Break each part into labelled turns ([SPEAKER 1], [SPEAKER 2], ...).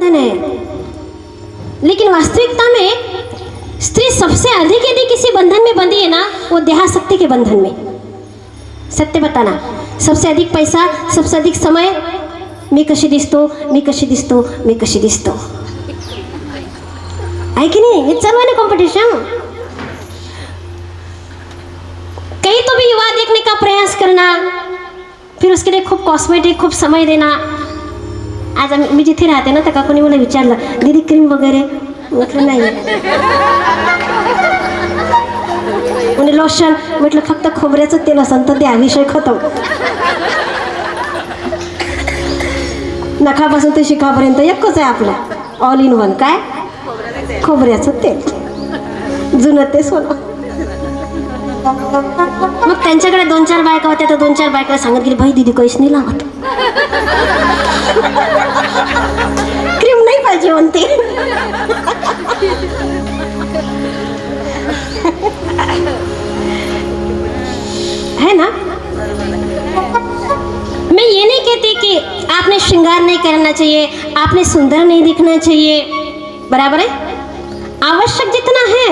[SPEAKER 1] बंधन है, लेकिन वास्तविकता में स्त्री सबसे अधिक यदि किसी बंधन में बंधी है ना, वो देहाशक्ति के बंधन में। सत्य बताना, सबसे अधिक पैसा, सबसे अधिक समय, मी कशी दिसतो, मी कशी दिसतो, मी कशी दिसतो, है कि नहीं? ये चालू है ना कॉम्पिटिशन। कहीं तो भी युवा देखने का प्रयास करना, फिर उसके लिए खूप कॉस्मेटिक, खूप समय देना। आज मी जिथे राहते ना, त्या काकूने मला विचारलं, दीदी क्रीम वगैरे, म्हटलं नाही, म्हणजे लोशन, म्हटलं फक्त खोबऱ्याचं तेल असेल तर द्या, विषय खतम। नखापासून ते शिखापर्यंत एकच आहे आपलं, ऑल इन वन। काय? खोबऱ्याचं तेल, जुनं ते सोनं। मग त्यांच्याकडे 2-4 बायका होत्या, तर 2-4 बायकाला सांगत गेली, भाई दीदी कैस नाही लावत, क्रीम नाही पाहिजे म्हणते। है ना? मैं ये नहीं कहती कि आपने श्रृंगार नहीं करना चाहिए, आपने सुंदर नहीं दिखना चाहिए, बराबर है। आवश्यक जितना है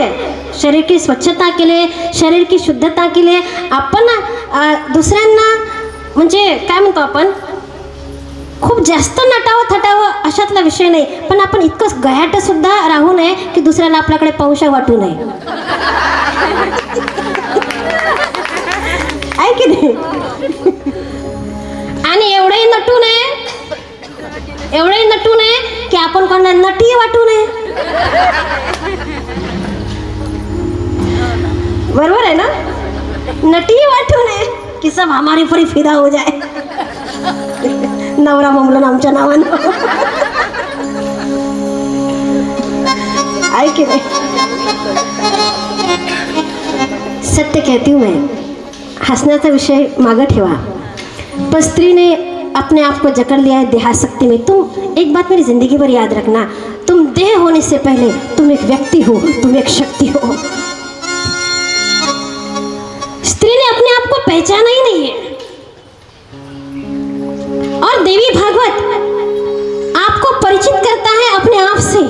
[SPEAKER 1] शरीर की स्वच्छता के लिए, शरीर की शुद्धता के लिए आपण दुसऱ्यांना म्हणजे काय म्हणतो आपण, खूप जास्त नटावं थटावं अशातला विषय नाही, पण आपण इतकं गयाट सुद्धा राहू नये की दुसऱ्याला आपल्याकडे पाहुशा वाटू नये, आहे की नाही? आणि एवढंही नटू नये की आपण कोणाला नटी वाटू नये, बरोबर है ना? नटी वाटू नये की सब हमारे पर फिदा हो जाए, नवरा बोंबलं आमच्या नावानं, आहे की नाही? सत्य कहती हूँ मैं, हंसण्याचा विषय मागं ठेवा, पर स्त्री ने अपने आप को जकड़ लिया है देहाशक्ति में। तुम एक बात मेरी जिंदगी भर याद रखना, तुम देह होने से पहले तुम एक व्यक्ति हो, तुम एक शक्ति हो। स्त्री ने अपने आप को पहचाना ही नहीं है, और देवी भागवत आपको परिचित करता है अपने आप से।